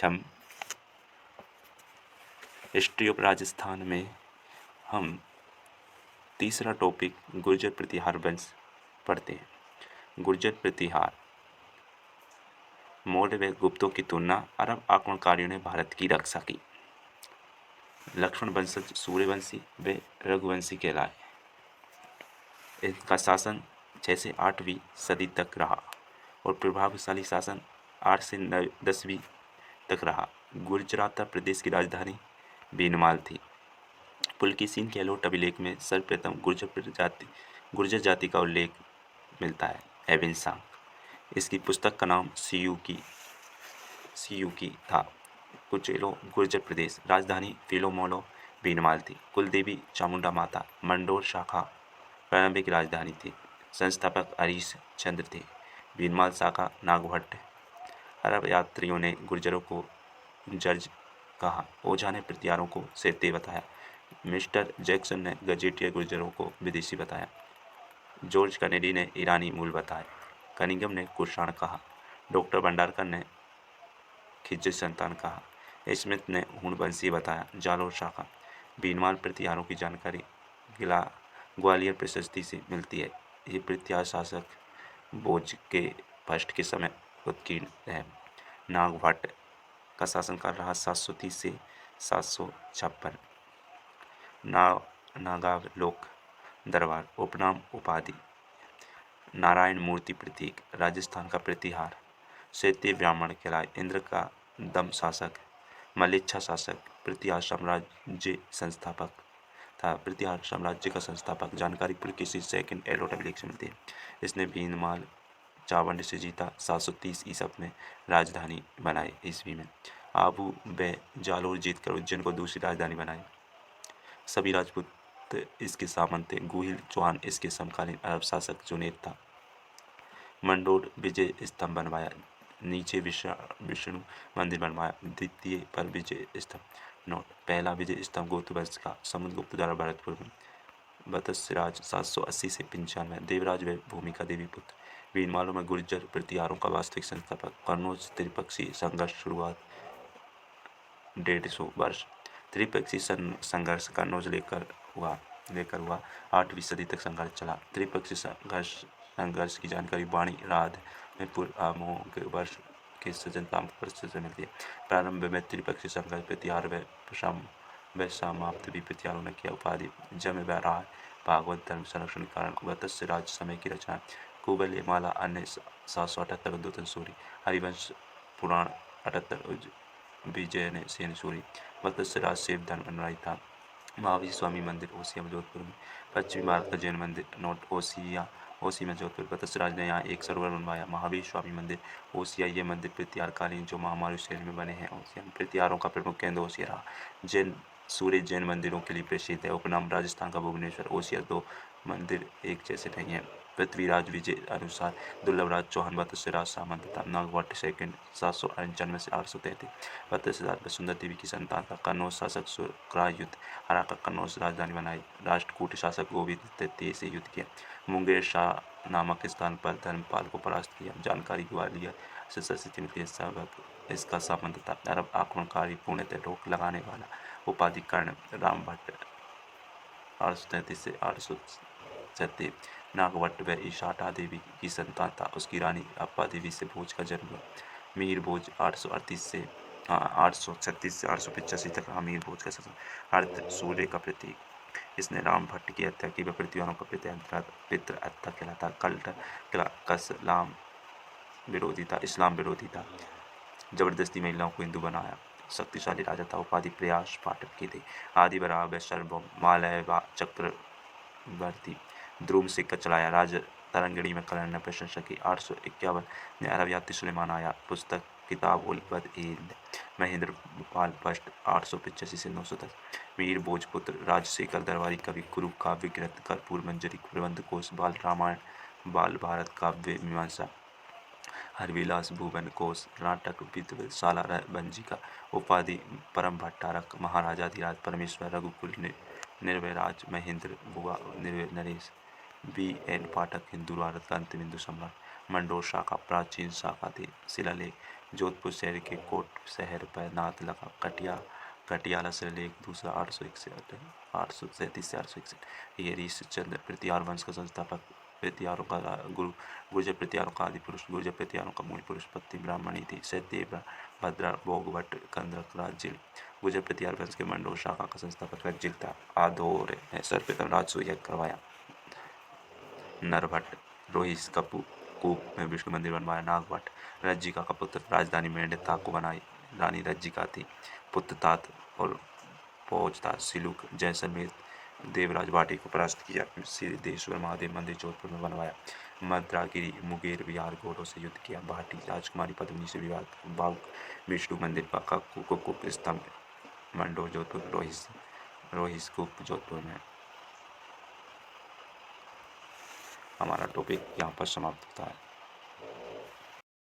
हम history of Rajasthan में हम तीसरा टॉपिक गुर्जर प्रतिहार वंश पढ़ते हैं। गुर्जर प्रतिहार मौर्य व गुप्तों की तुलना अरब आक्रमणकारियों ने भारत की रक्षा की। लक्ष्मण वंशज सूर्यवंशी व रघुवंशी कहलाए। इनका शासन 6 से 8वीं सदी तक रहा और प्रभावशाली शासन 8 से 10वीं तक रहा। गुजराता प्रदेश की राजधानी बीनमाल थी। पुलकेशिन के अलोट अभिलेख में सर्वप्रथम गुर्जर जाति का उल्लेख मिलता है। एबिनसांग, इसकी पुस्तक का नाम सीयूकी था। कुचेलो गुर्जर प्रदेश, राजधानी फिलोमोलो बीनमाल थी। कुलदेवी चामुंडा माता मंडोर शाखा प्रारंभिक राजधानी थी। संस्थापक हरीश चंद्र थे। बीनमाल शाखा नागभट्ट। अरब यात्रियों ने गुर्जरों को जर्ज कहा। ओझा ने प्रतिहारों को सेते बताया। मिस्टर जैक्सन ने गजेटियर गुर्जरों को विदेशी बताया। जॉर्ज कैनेडी ने ईरानी मूल बताए। कनिंगम ने कुषाण कहा। डॉक्टर भंडारकर ने खिज्र संतान कहा। स्मिथ ने हुणवंशी बताया। जालोर शाखा। बीनमाल प्रतिहारों की जानकारी ग्वालियर प्रशस्ति से मिलती है। ये प्रतिहार शासक भोज के फर्स्ट के समय उत्कीर्ण है। नागभट्ट का शासनकाल रहा 730 से 756। नागावलोक दरबार उपनाम उपाधि। नारायण मूर्ति प्रतीक, राजस्थान का प्रतिहार। शैत्य ब्राह्मण कहलाए। इंद्र का दम शासक, मलेच्छा शासक, प्रतिहार साम्राज्य संस्थापक था। प्रतिहार साम्राज्य का संस्थापक जानकारी पुलकेशी सेकंड एलोट अभिलेख से मिलती है। इसने भीनमाल चावंड से जीता। 730 ईस्वी में राजधानी बनाई। ईस्वी में आबू व जालोर जीतकर उज्जैन को दूसरी राजधानी बनाई। सभी राजपूत इसके सामंत थे। गुहिल चौहान इसके समकालीन अरब शासक जुनेद था। मंडोर विजय स्तंभ बनवाया। नीचे विष्णु मंदिर बनवाया। द्वितीय पर विजय स्तंभ। नोट, पहला विजय स्तंभ गोतवंश का समुद्रगुप्त द्वारा भरतपुर में। बतसराज 780 से 95। देवराज व भूमिका देवी पुत्र। बीनमालों में गुर्जर प्रतिहारों का वास्तविक संस्थापक। कन्नौज त्रिपक्षीय संघर्ष शुरुआत 150 वर्ष। त्रिपक्षीय संघर्ष कन्नौज लेकर हुआ 8वीं सदी तक संघर्ष चला। त्रिपक्षीय संघर्ष की जानकारी वाणी राध में पूर्व वर्ष के सजनताम परिस्थिति से मिलती है। प्रारंभ में त्रिपक्षीय संघर्ष प्रतिहार व समाप्त भी प्रतिहारों ने किया। उपाधि जम व राय, भागवत धर्म संरक्षण के कारण वत्स्य राज समय की रचना। कुबल माला अन्य 778 उद्योतन सूरी। हरिवंश पुराण 78 विजय ने सेन सूरी। वत्स्य राज शिव धर्म अनुयायी था। महावीर स्वामी मंदिर ओसिया में जोधपुर में। पश्चिमी भारत का जैन मंदिर। नोट, ओसी में जोधपुर। वत्सराज ने यहाँ एक सरोवर बनवाया। महावीर स्वामी मंदिर ओसिया। ये मंदिर प्रतिहारकालीन जो महामारी शैली में बने हैं। ओसिया में प्रतिहारों का प्रमुख केंद्र ओसिया रहा। जैन सूर्य जैन मंदिरों के लिए प्रसिद्ध है। उपनाम राजस्थान का भुवनेश्वर। ओसिया दो मंदिर एक जैसे नहीं है। पृथ्वीराज विजय अनुसार दुर्लभराज चौहान वत्सराज सामंत था। नागभट्ट सेकंड 795 से 833। वत्सराज सुंदर देवी की संतान था। कन्नौज शासक शुक्रायुध हराकर कन्नौज राजधानी बनाई। राष्ट्रकूट शासक गोविंद तृतीय से युद्ध किया। मुंगेर शाह नामक स्थान पर धर्मपाल को परास्त किया। जानकारी ग्वालियर से संस्कृति मिलती है। सबक इसका संबंध था। अरब आक्रमणकारी पूर्णतः रोक लगाने वाला। उपाधि कर्ण राम भट्ट 833 से 836। नागभट्ट व ईशाटा देवी की संतान था। उसकी रानी अप्पा देवी से भोज का जन्म हुआ। मीर भोज 838 से 836 से 885 तक अमीर भोज का शासन। अर्थ सूर्य का प्रतीक। इसने राम भट्ट की हत्या की। वह पृथ्वीवालों का पितृ हत्या कहलाता। इस्लाम विरोधी था। जबरदस्ती महिलाओं को हिंदू बनाया। शक्तिशाली राजा था। उपाधि प्रयास पाठक की थी। आदि बराह व सर्वभौम मालय चक्रवर्ती। ध्रुव सिक्का चलाया। राज तरंगिणी में कर्ण ने प्रशंसा की। 851 में अरब यात्री सुलेमान आया। पुस्तक किताब उल बद हिंद महेंद्र पाल फर्स्ट 885 से 910। मीर भोजपुत्र राजशेखर दरबारी कवि। गुरु काव्य ग्रंथ कर्पूर मंजरी प्रबंध कोश बाल रामायण बाल भारत काव्य मीमांसा हरविलास भुवन कोश नाटक विद्वत सालार बंजिका। उपाधि परम भट्टारक महाराजाधिराज परमेश्वर रघुकुल निर्भयराज महेंद्र बुआ निर्भय नरेश। BN पाठक हिंदू भारत का अंतिम हिंदू सम्राट। मंडोर शाखा प्राचीन शाखा थी। शिलालेख जोधपुर शहर के कोट शहर पर नाथ लगा। कटियाला शिलालेख दूसरा 837 से 861। ये ऋषिचंद्र प्रतिहार वंश का संस्थापक, प्रतिहारों का गुरु, गुर्जर प्रतिहारों का आदि पुरुष, गुर्जर प्रतिहारों का मूल पुरुष, पत्नी ब्राह्मणी थी। सत्य भद्रा भोगवट कंदक राजिल गुर्जर प्रतिहार वंश के मंडोर शाखा का संस्थापक रज्जिल था। आधोर ने सर्वप्रथम राजसूय यज्ञ करवाया। नरभट्ट रोहिस कूप में विष्णु मंदिर बनवाया। नागभट्ट रज्जिका का पुत्र, राजधानी मेंढता को बनाई। रानी रज्जिका थी। पुत्र तात और फौज था। सिलुक जैसलमेर देवराज भाटी को परास्त किया। सिद्धेश्वर महादेव मंदिर जोधपुर में बनवाया। मद्रागिरी मुंगेर बिहार घोड़ों से युद्ध किया। भाटी राजकुमारी पद्मिनी से विवाह। बाग विष्णु मंदिर का कुकुप स्तंभ मंडोर जोधपुर। रोहिस कूप जोधपुर में। हमारा टॉपिक यहाँ पर समाप्त होता है।